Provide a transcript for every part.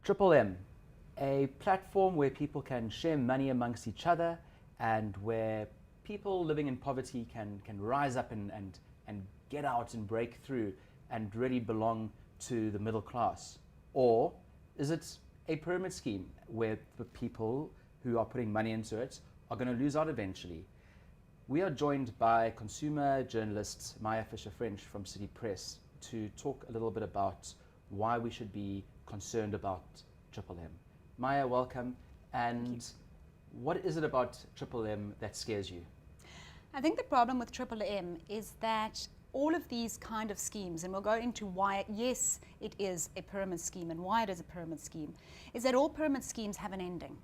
Triple M, a platform where people can share money amongst each other and where people living in poverty can rise up and get out and break through and really belong to the middle class? Or is it a pyramid scheme where the people who are putting money into it are going to lose out eventually? We are joined by consumer journalist Maya Fisher-French from City Press to talk a little bit about why we should be concerned about Triple M. Maya, welcome. And what is it about Triple M that scares you? I think the problem with Triple M is that all of these kind of schemes, and we'll go into why, yes, it is a pyramid scheme and why it is a pyramid scheme, is that all pyramid schemes have an ending.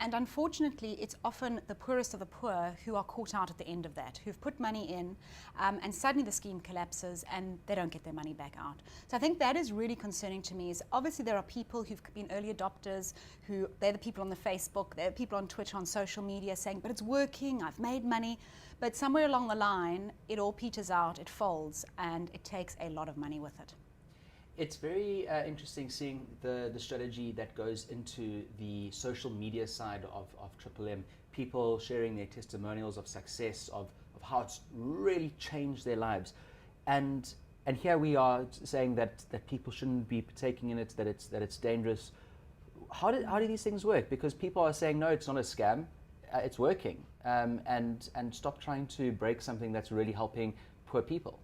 And unfortunately, it's often the poorest of the poor who are caught out at the end of that, who've put money in, and suddenly the scheme collapses and they don't get their money back out. So I think that is really concerning to me. Is obviously there are people who've been early adopters, who they're the people on the Facebook, they're the people on Twitch, on social media saying, but it's working, I've made money. But somewhere along the line, it all peters out, it folds, and it takes a lot of money with it. It's very interesting seeing the strategy that goes into the social media side of Triple M. People sharing their testimonials of success, of how it's really changed their lives. And here we are saying that people shouldn't be partaking in it, that it's dangerous. How do these things work? Because people are saying, no, it's not a scam, it's working. And stop trying to break something that's really helping poor people.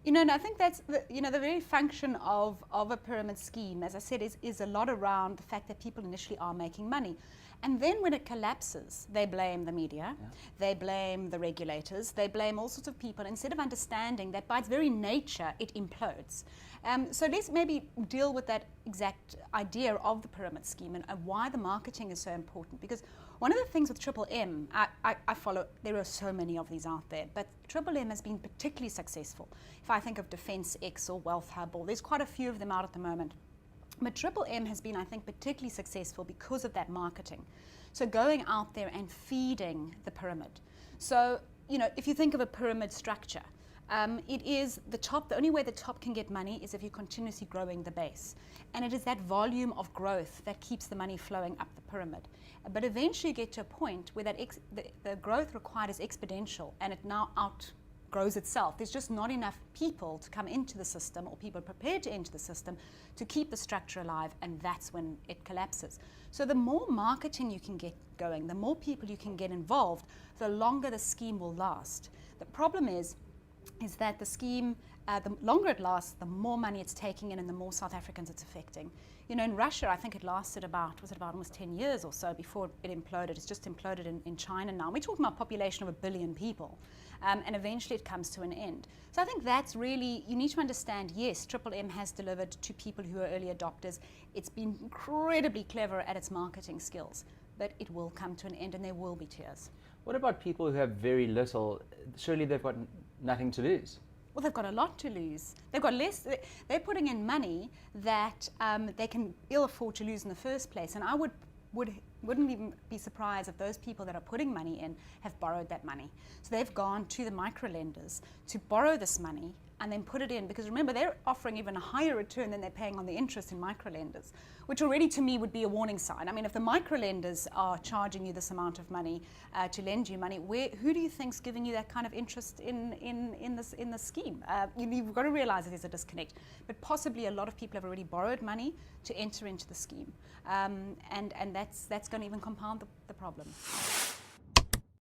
You know, and I think that's the very function of a pyramid scheme, as I said, is a lot around the fact that people initially are making money. And then when it collapses, they blame the media, they blame the regulators, they blame all sorts of people, instead of understanding that by its very nature, it implodes. So let's maybe deal with that exact idea of the pyramid scheme and why the marketing is so important. Because one of the things with Triple M, I follow, there are so many of these out there, but Triple M has been particularly successful. If I think of Defense X or Wealth Hub, or there's quite a few of them out at the moment. But Triple M has been, I think, particularly successful because of that marketing. So going out there and feeding the pyramid. So, you know, if you think of a pyramid structure, it is the top, the only way the top can get money is if you're continuously growing the base. And it is that volume of growth that keeps the money flowing up the pyramid. But eventually you get to a point where that the growth required is exponential and it now outgrows itself. There's just not enough people to come into the system, or people prepared to enter the system, to keep the structure alive, and that's when it collapses. So the more marketing you can get going, the more people you can get involved, the longer the scheme will last. The problem is that the scheme, the longer it lasts, the more money it's taking in and the more South Africans it's affecting. You know, in Russia, I think it lasted about almost 10 years or so before it imploded. It's just imploded in China now. We're talking about a population of 1 billion people. And eventually it comes to an end. So I think that's really, you need to understand, yes, Triple M has delivered to people who are early adopters. It's been incredibly clever at its marketing skills, but it will come to an end and there will be tears. What about people who have very little? Surely they've got nothing to lose. Well, they've got a lot to lose. They've got less. They're putting in money that they can ill afford to lose in the first place. And I wouldn't even be surprised if those people that are putting money in have borrowed that money. So they've gone to the micro lenders to borrow this money and then put it in, because remember, they're offering even a higher return than they're paying on the interest in micro lenders, which already to me would be a warning sign. I mean, if the micro lenders are charging you this amount of money to lend you money, who do you think's giving you that kind of interest in this scheme? You've got to realize that there's a disconnect, but possibly a lot of people have already borrowed money to enter into the scheme, and that's going to even compound the problem.